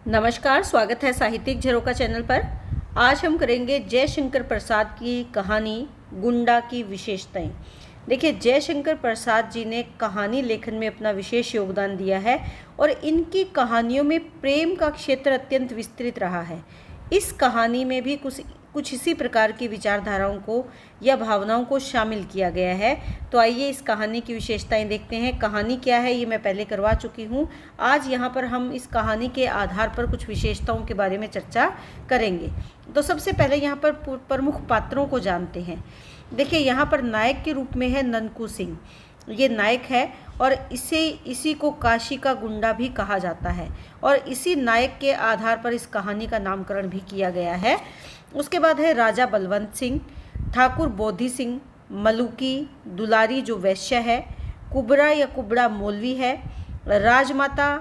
नमस्कार, स्वागत है साहित्यिक झरोखा चैनल पर। आज हम करेंगे जयशंकर प्रसाद की कहानी गुंडा की विशेषताएं। देखिए, जयशंकर प्रसाद जी ने कहानी लेखन में अपना विशेष योगदान दिया है और इनकी कहानियों में प्रेम का क्षेत्र अत्यंत विस्तृत रहा है। इस कहानी में भी कुछ इसी प्रकार की विचारधाराओं को या भावनाओं को शामिल किया गया है। तो आइए इस कहानी की विशेषताएं देखते हैं। कहानी क्या है ये मैं पहले करवा चुकी हूँ। आज यहाँ पर हम इस कहानी के आधार पर कुछ विशेषताओं के बारे में चर्चा करेंगे। तो सबसे पहले यहाँ पर प्रमुख पात्रों को जानते हैं। देखिए, यहाँ पर नायक के रूप में है ननकू सिंह। ये नायक है और इसी को काशी का गुंडा भी कहा जाता है और इसी नायक के आधार पर इस कहानी का नामकरण भी किया गया है। उसके बाद है राजा बलवंत सिंह, ठाकुर बोधी सिंह, मलुकी, दुलारी जो वैश्य है, कुबरा या कुबड़ा मौलवी है, राजमाता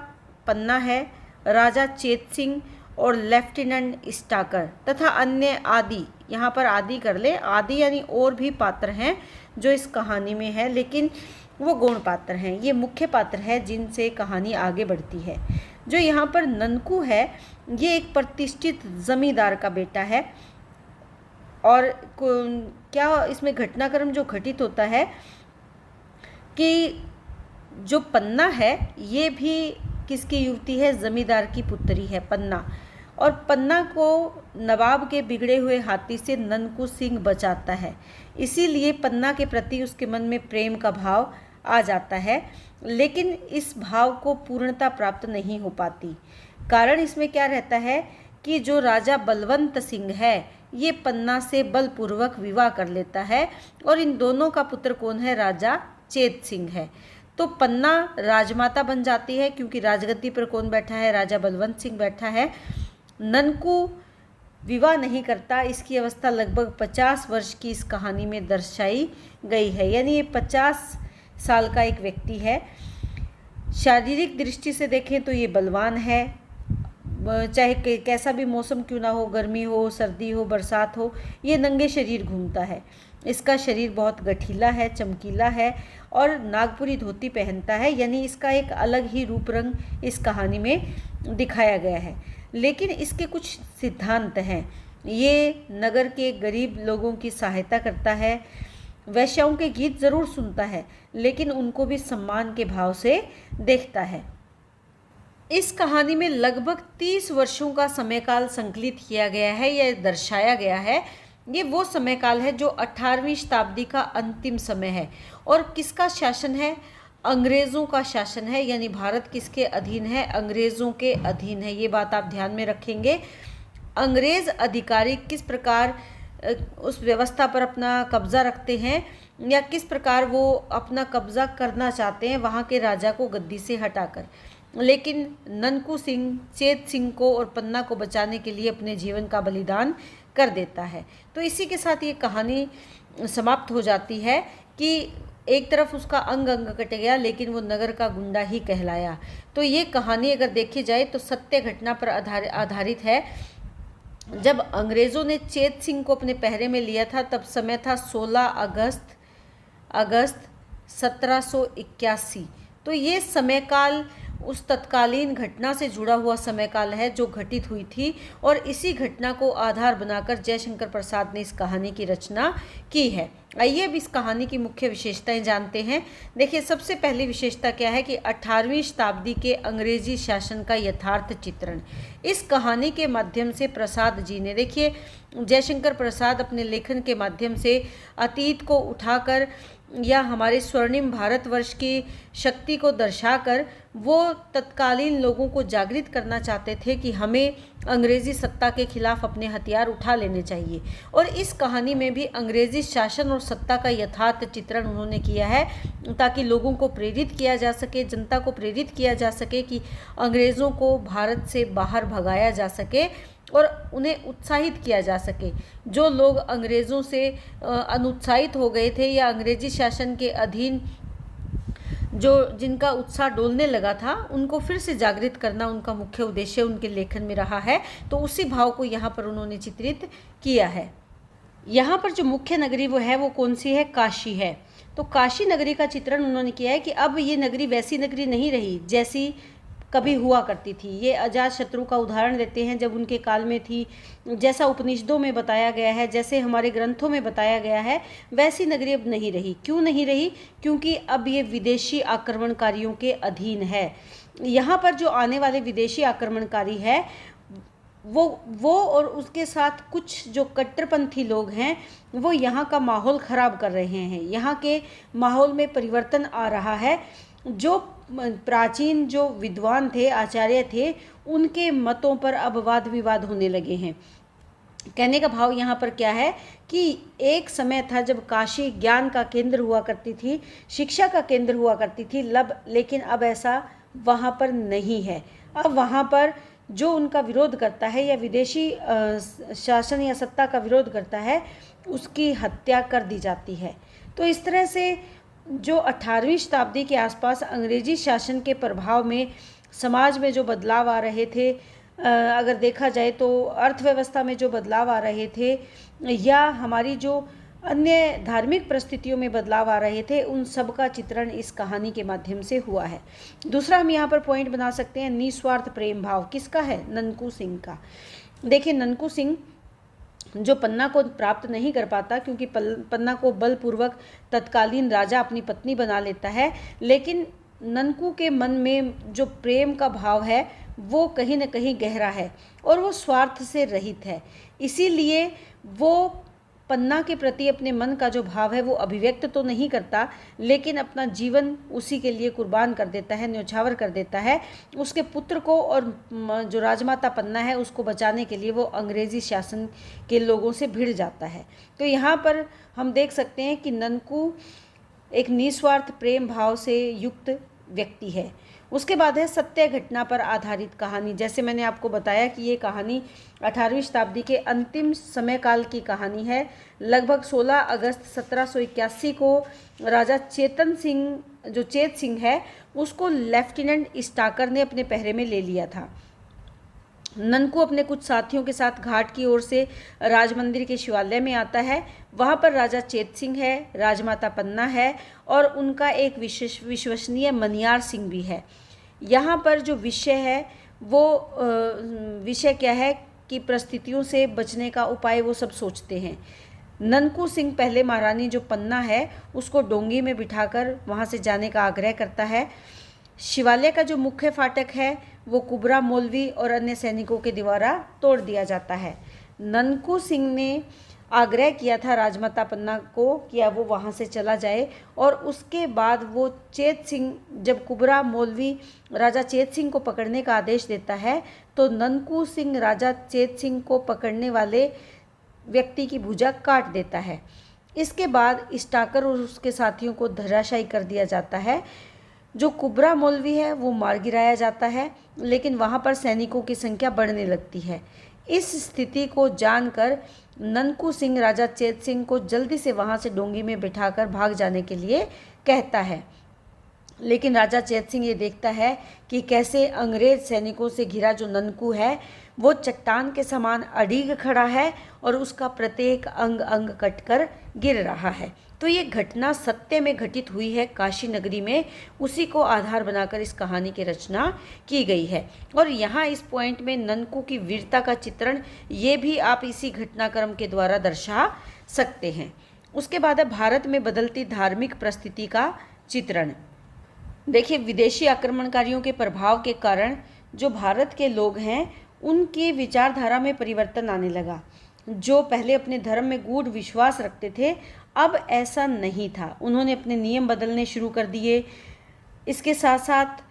पन्ना है, राजा चेत सिंह और लेफ्टिनेंट स्टाकर तथा अन्य आदि। यहाँ पर आदि कर ले, आदि यानी और भी पात्र हैं जो इस कहानी में है, लेकिन वो गौण पात्र हैं। ये मुख्य पात्र है जिनसे कहानी आगे बढ़ती है। जो यहाँ पर ननकू है, ये एक प्रतिष्ठित जमींदार का बेटा है और क्या इसमें घटनाक्रम जो घटित होता है कि जो पन्ना है ये भी किसकी युवती है, जमींदार की पुत्री है पन्ना। और पन्ना को नवाब के बिगड़े हुए हाथी से ननकू सिंह बचाता है, इसीलिए पन्ना के प्रति उसके मन में प्रेम का भाव आ जाता है, लेकिन इस भाव को पूर्णता प्राप्त नहीं हो पाती। कारण इसमें क्या रहता है कि जो राजा बलवंत सिंह है ये पन्ना से बलपूर्वक विवाह कर लेता है और इन दोनों का पुत्र कौन है, राजा चेत सिंह है। तो पन्ना राजमाता बन जाती है क्योंकि राजगद्दी पर कौन बैठा है, राजा बलवंत सिंह बैठा है। ननकू विवाह नहीं करता। इसकी अवस्था लगभग 50 वर्ष की इस कहानी में दर्शाई गई है, यानी ये 50 साल का एक व्यक्ति है। शारीरिक दृष्टि से देखें तो ये बलवान है, चाहे कैसा भी मौसम क्यों ना हो, गर्मी हो, सर्दी हो, बरसात हो, ये नंगे शरीर घूमता है। इसका शरीर बहुत गठीला है, चमकीला है और नागपुरी धोती पहनता है, यानी इसका एक अलग ही रूप रंग इस कहानी में दिखाया गया है। लेकिन इसके कुछ सिद्धांत हैं। ये नगर के गरीब लोगों की सहायता करता है, वैश्याओं के गीत ज़रूर सुनता है, लेकिन उनको भी सम्मान के भाव से देखता है। इस कहानी में लगभग 30 वर्षों का समयकाल संकलित किया गया है या दर्शाया गया है। ये वो समयकाल है जो 18वीं शताब्दी का अंतिम समय है। और किसका शासन है, अंग्रेज़ों का शासन है, यानी भारत किसके अधीन है, अंग्रेज़ों के अधीन है। ये बात आप ध्यान में रखेंगे। अंग्रेज़ अधिकारी किस प्रकार उस व्यवस्था पर अपना कब्ज़ा रखते हैं या किस प्रकार वो अपना कब्ज़ा करना चाहते हैं वहाँ के राजा को गद्दी से हटाकर, लेकिन ननकू सिंह चेत सिंह को और पन्ना को बचाने के लिए अपने जीवन का बलिदान कर देता है। तो इसी के साथ ये कहानी समाप्त हो जाती है कि एक तरफ उसका अंग अंग कट गया लेकिन वो नगर का गुंडा ही कहलाया। तो ये कहानी अगर देखी जाए तो सत्य घटना पर आधारित है। जब अंग्रेज़ों ने चेत सिंह को अपने पहरे में लिया था तब समय था 16 अगस्त 1781। तो ये समयकाल उस तत्कालीन घटना से जुड़ा हुआ समयकाल है जो घटित हुई थी और इसी घटना को आधार बनाकर जयशंकर प्रसाद ने इस कहानी की रचना की है। आइए अब इस कहानी की मुख्य विशेषताएं जानते हैं। देखिए, सबसे पहली विशेषता क्या है कि 18वीं शताब्दी के अंग्रेजी शासन का यथार्थ चित्रण इस कहानी के माध्यम से प्रसाद जी ने, देखिए जयशंकर प्रसाद अपने लेखन के माध्यम से अतीत को उठाकर या हमारे स्वर्णिम भारतवर्ष की शक्ति को दर्शाकर वो तत्कालीन लोगों को जागृत करना चाहते थे कि हमें अंग्रेज़ी सत्ता के खिलाफ अपने हथियार उठा लेने चाहिए। और इस कहानी में भी अंग्रेज़ी शासन और सत्ता का यथार्थ चित्रण उन्होंने किया है ताकि लोगों को प्रेरित किया जा सके, जनता को प्रेरित किया जा सके कि अंग्रेज़ों को भारत से बाहर भगाया जा सके और उन्हें उत्साहित किया जा सके। जो लोग अंग्रेज़ों से अनुत्साहित हो गए थे या अंग्रेजी शासन के अधीन जिनका उत्साह डोलने लगा था, उनको फिर से जागृत करना उनका मुख्य उद्देश्य उनके लेखन में रहा है। तो उसी भाव को यहाँ पर उन्होंने चित्रित किया है। यहाँ पर जो मुख्य नगरी वो कौन सी है, काशी है। तो काशी नगरी का चित्रण उन्होंने किया है कि अब ये नगरी वैसी नगरी नहीं रही जैसी कभी हुआ करती थी। ये अजातशत्रु का उदाहरण देते हैं, जब उनके काल में थी, जैसा उपनिषदों में बताया गया है, जैसे हमारे ग्रंथों में बताया गया है, वैसी नगरी अब नहीं रही। क्यों नहीं रही? क्योंकि अब ये विदेशी आक्रमणकारियों के अधीन है। यहाँ पर जो आने वाले विदेशी आक्रमणकारी है वो और उसके साथ कुछ जो कट्टरपंथी लोग हैं वो यहाँ का माहौल ख़राब कर रहे हैं। यहाँ के माहौल में परिवर्तन आ रहा है। जो प्राचीन जो विद्वान थे, आचार्य थे, उनके मतों पर अब वाद विवाद होने लगे हैं। कहने का भाव यहाँ पर क्या है कि एक समय था जब काशी ज्ञान का केंद्र हुआ करती थी, शिक्षा का केंद्र हुआ करती थी, लेकिन अब ऐसा वहाँ पर नहीं है। अब वहाँ पर जो उनका विरोध करता है या विदेशी शासन या सत्ता का विरोध करता है, उसकी हत्या कर दी जाती है। तो इस तरह से जो 18वीं शताब्दी के आसपास अंग्रेजी शासन के प्रभाव में समाज में जो बदलाव आ रहे थे, अगर देखा जाए तो अर्थव्यवस्था में जो बदलाव आ रहे थे या हमारी जो अन्य धार्मिक परिस्थितियों में बदलाव आ रहे थे, उन सब का चित्रण इस कहानी के माध्यम से हुआ है। दूसरा हम यहाँ पर पॉइंट बना सकते हैं, निस्वार्थ प्रेम भाव किसका है? ननकू सिंह का। देखिए, ननकू सिंह जो पन्ना को प्राप्त नहीं कर पाता, क्योंकि पन्ना को बलपूर्वक तत्कालीन राजा अपनी पत्नी बना लेता है, लेकिन ननकू के मन में जो प्रेम का भाव है वो कहीं न कहीं गहरा है और वो स्वार्थ से रहित है। इसीलिए वो पन्ना के प्रति अपने मन का जो भाव है वो अभिव्यक्त तो नहीं करता, लेकिन अपना जीवन उसी के लिए कुर्बान कर देता है, न्यौछावर कर देता है। उसके पुत्र को और जो राजमाता पन्ना है उसको बचाने के लिए वो अंग्रेजी शासन के लोगों से भिड़ जाता है। तो यहाँ पर हम देख सकते हैं कि ननकू एक निस्वार्थ प्रेम भाव से युक्त व्यक्ति है। उसके बाद है सत्य घटना पर आधारित कहानी। जैसे मैंने आपको बताया कि ये कहानी 18वीं शताब्दी के अंतिम समय काल की कहानी है। लगभग 16 अगस्त 1781 को राजा चेतन सिंह है उसको लेफ्टिनेंट स्टाकर ने अपने पहरे में ले लिया था। ननकू अपने कुछ साथियों के साथ घाट की ओर से राजमंदिर के शिवालय में आता है। वहाँ पर राजा चेत सिंह है, राजमाता पन्ना है और उनका एक विश्वसनीय मनियार सिंह भी है। यहाँ पर जो विषय है वो विषय क्या है कि परिस्थितियों से बचने का उपाय वो सब सोचते हैं। ननकू सिंह पहले महारानी जो पन्ना है उसको डोंगी में बिठाकर वहाँ से जाने का आग्रह करता है। शिवालय का जो मुख्य फाटक है वो कुबरा मौलवी और अन्य सैनिकों के द्वारा तोड़ दिया जाता है। ननकू सिंह ने आग्रह किया था राजमाता पन्ना को कि अब वो वहाँ से चला जाए, और उसके बाद वो चेत सिंह, जब कुबरा मौलवी राजा चेत सिंह को पकड़ने का आदेश देता है तो ननकू सिंह राजा चेत सिंह को पकड़ने वाले व्यक्ति की भुजा काट देता है। इसके बाद स्टाकर और उसके साथियों को धराशायी कर दिया जाता है। जो कुबरा मौलवी है वो मार गिराया जाता है, लेकिन वहाँ पर सैनिकों की संख्या बढ़ने लगती है। इस स्थिति को जानकर ननकू सिंह राजा चेत सिंह को जल्दी से वहाँ से डोंगी में बिठाकर भाग जाने के लिए कहता है, लेकिन राजा चेत सिंह ये देखता है कि कैसे अंग्रेज सैनिकों से घिरा जो ननकू है वो चट्टान के समान अडिग खड़ा है और उसका प्रत्येक अंग अंग कटकर गिर रहा है। तो ये घटना सत्य में घटित हुई है काशी नगरी में, उसी को आधार बनाकर इस कहानी की रचना की गई है। और यहाँ इस पॉइंट में ननकू की वीरता का चित्रण ये भी आप इसी घटनाक्रम के द्वारा दर्शा सकते हैं। उसके बाद है भारत में बदलती धार्मिक परिस्थिति का चित्रण। देखिए, विदेशी आक्रमणकारियों के प्रभाव के कारण जो भारत के लोग हैं उनकी विचारधारा में परिवर्तन आने लगा। जो पहले अपने धर्म में गूढ़ विश्वास रखते थे अब ऐसा नहीं था, उन्होंने अपने नियम बदलने शुरू कर दिए। इसके साथ साथ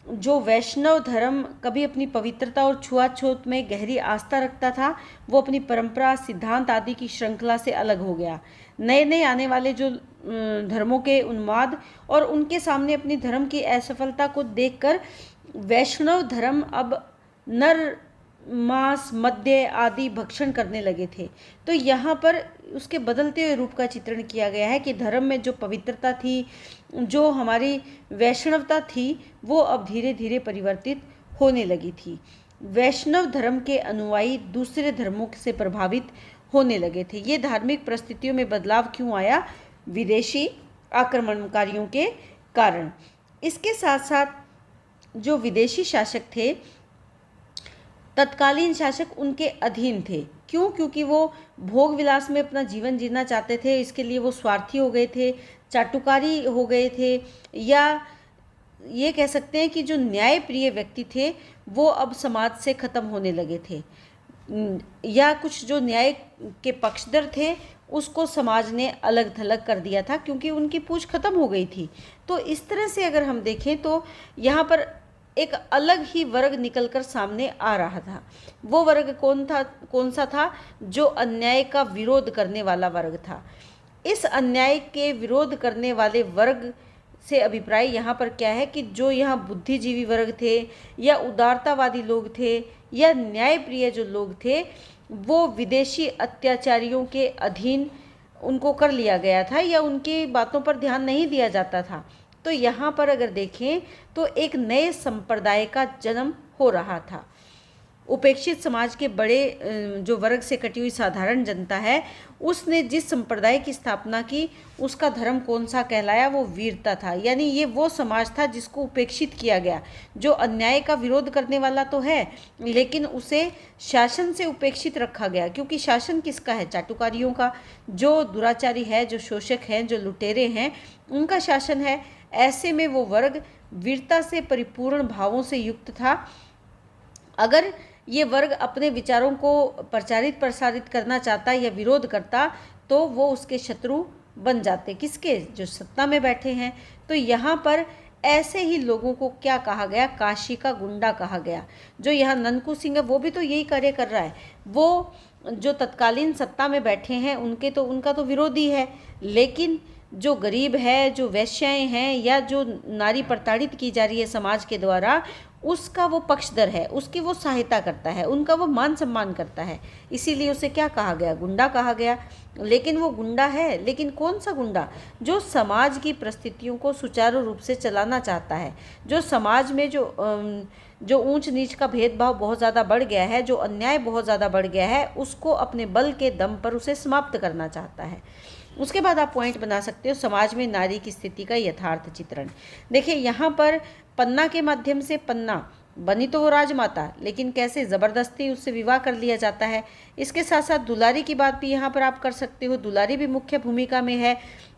जो वैष्णव धर्म कभी अपनी पवित्रता और छुआछूत में गहरी आस्था रखता था वो अपनी परंपरा, सिद्धांत आदि की श्रृंखला से अलग हो गया। नए नए आने वाले जो धर्मों के उन्माद और उनके सामने अपनी धर्म की असफलता को देखकर वैष्णव धर्म अब नर, मांस, मद्य आदि भक्षण करने लगे थे। तो यहाँ पर उसके बदलते हुए रूप का चित्रण किया गया है कि धर्म में जो पवित्रता थी, जो हमारी वैष्णवता थी, वो अब धीरे धीरे परिवर्तित होने लगी थी। वैष्णव धर्म के अनुयायी दूसरे धर्मों से प्रभावित होने लगे थे। ये धार्मिक परिस्थितियों में बदलाव क्यों आया? विदेशी आक्रमणकारियों के कारण। इसके साथ साथ जो विदेशी शासक थे, तत्कालीन शासक उनके अधीन थे। क्यों? क्योंकि वो भोग विलास में अपना जीवन जीना चाहते थे, इसके लिए वो स्वार्थी हो गए थे, चाटुकारी हो गए थे, या ये कह सकते हैं कि जो न्याय प्रिय व्यक्ति थे वो अब समाज से ख़त्म होने लगे थे, या कुछ जो न्याय के पक्षधर थे उसको समाज ने अलग थलग कर दिया था क्योंकि उनकी पूछ खत्म हो गई थी। तो इस तरह से अगर हम देखें तो यहाँ पर एक अलग ही वर्ग निकलकर सामने आ रहा था। वो वर्ग कौन सा था? जो अन्याय का विरोध करने वाला वर्ग था। इस अन्याय के विरोध करने वाले वर्ग से अभिप्राय यहाँ पर क्या है कि जो यहाँ बुद्धिजीवी वर्ग थे, या उदारतावादी लोग थे, या न्यायप्रिय जो लोग थे, वो विदेशी अत्याचारियों के अधीन उनको कर लिया गया था, या उनकी बातों पर ध्यान नहीं दिया जाता था। तो यहाँ पर अगर देखें तो एक नए संप्रदाय का जन्म हो रहा था। उपेक्षित समाज के बड़े जो वर्ग से कटी हुई साधारण जनता है, उसने जिस संप्रदाय की स्थापना की उसका धर्म कौन सा कहलाया? वो वीरता था। यानी ये वो समाज था जिसको उपेक्षित किया गया, जो अन्याय का विरोध करने वाला तो है लेकिन उसे शासन से उपेक्षित रखा गया। क्योंकि शासन किसका है? चाटुकारियों का। जो दुराचारी है, जो शोषक हैं, जो लुटेरे हैं, उनका शासन है। ऐसे में वो वर्ग वीरता से परिपूर्ण भावों से युक्त था। अगर ये वर्ग अपने विचारों को प्रचारित प्रसारित करना चाहता या विरोध करता तो वो उसके शत्रु बन जाते। किसके? जो सत्ता में बैठे हैं। तो यहाँ पर ऐसे ही लोगों को क्या कहा गया? काशी का गुंडा कहा गया। जो यहाँ ननकू सिंह है वो भी तो यही कार्य कर रहा है। वो जो तत्कालीन सत्ता में बैठे हैं उनका तो विरोधी है, लेकिन जो गरीब है, जो वैश्याएं हैं, या जो नारी प्रताड़ित की जा रही है समाज के द्वारा, उसका वो पक्षधर है, उसकी वो सहायता करता है, उनका वो मान सम्मान करता है। इसीलिए उसे क्या कहा गया? गुंडा कहा गया। लेकिन वो गुंडा है, लेकिन कौन सा गुंडा? जो समाज की परिस्थितियों को सुचारू रूप से चलाना चाहता है, जो समाज में जो ऊंच नीच का भेदभाव बहुत ज़्यादा बढ़ गया है, जो अन्याय बहुत ज़्यादा बढ़ गया है, उसको अपने बल के दम पर उसे समाप्त करना चाहता है। उसके बाद आप पॉइंट बना सकते हो समाज में नारी की स्थिति का यथार्थ चित्रण। देखिए यहाँ पर पन्ना के माध्यम से, पन्ना बनी तो वो राजमाता, लेकिन कैसे? ज़बरदस्ती उससे विवाह कर लिया जाता है। इसके साथ साथ दुलारी की बात भी यहाँ पर आप कर सकते हो। दुलारी भी मुख्य भूमिका में है।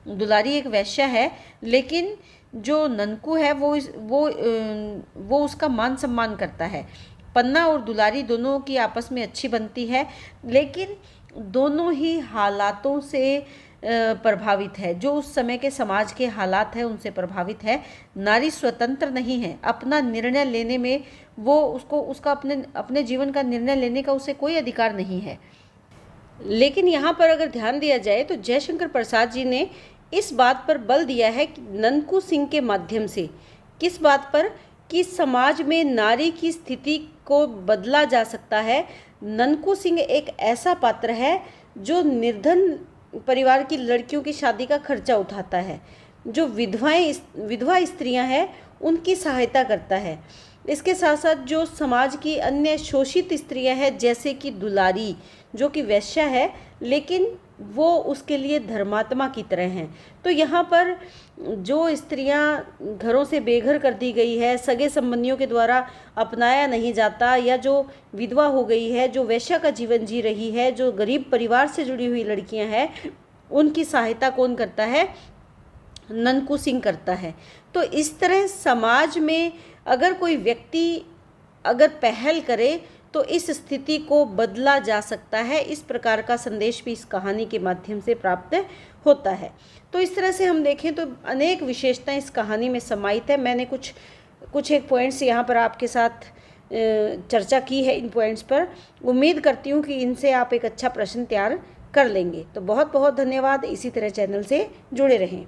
दुलारी एक वैश्या है, लेकिन जो ननकू है वो उसका मान सम्मान करता है। पन्ना और दुलारी दोनों की आपस में अच्छी बनती है, लेकिन दोनों ही हालातों से प्रभावित है। जो उस समय के समाज के हालात हैं उनसे प्रभावित है। नारी स्वतंत्र नहीं है अपना निर्णय लेने में। वो उसका अपने जीवन का निर्णय लेने का उसे कोई अधिकार नहीं है। लेकिन यहाँ पर अगर ध्यान दिया जाए तो जयशंकर प्रसाद जी ने इस बात पर बल दिया है कि ननकू सिंह के माध्यम से, किस बात पर? कि समाज में नारी की स्थिति को बदला जा सकता है। ननकू सिंह एक ऐसा पात्र है जो निर्धन परिवार की लड़कियों की शादी का खर्चा उठाता है, जो विधवा स्त्रियां हैं उनकी सहायता करता है। इसके साथ साथ जो समाज की अन्य शोषित स्त्रियां हैं, जैसे कि दुलारी जो कि वैश्या है, लेकिन वो उसके लिए धर्मात्मा की तरह हैं। तो यहाँ पर जो स्त्रियां घरों से बेघर कर दी गई है, सगे संबंधियों के द्वारा अपनाया नहीं जाता, या जो विधवा हो गई है, जो वैश्या का जीवन जी रही है, जो गरीब परिवार से जुड़ी हुई लड़कियां हैं, उनकी सहायता कौन करता है? ननकू सिंह करता है। तो इस तरह समाज में अगर कोई व्यक्ति अगर पहल करे तो इस स्थिति को बदला जा सकता है। इस प्रकार का संदेश भी इस कहानी के माध्यम से प्राप्त होता है। तो इस तरह से हम देखें तो अनेक विशेषताएं इस कहानी में समाहित है। मैंने कुछ एक पॉइंट्स यहाँ पर आपके साथ चर्चा की है। इन पॉइंट्स पर उम्मीद करती हूँ कि इनसे आप एक अच्छा प्रश्न तैयार कर लेंगे। तो बहुत बहुत धन्यवाद। इसी तरह चैनल से जुड़े रहें।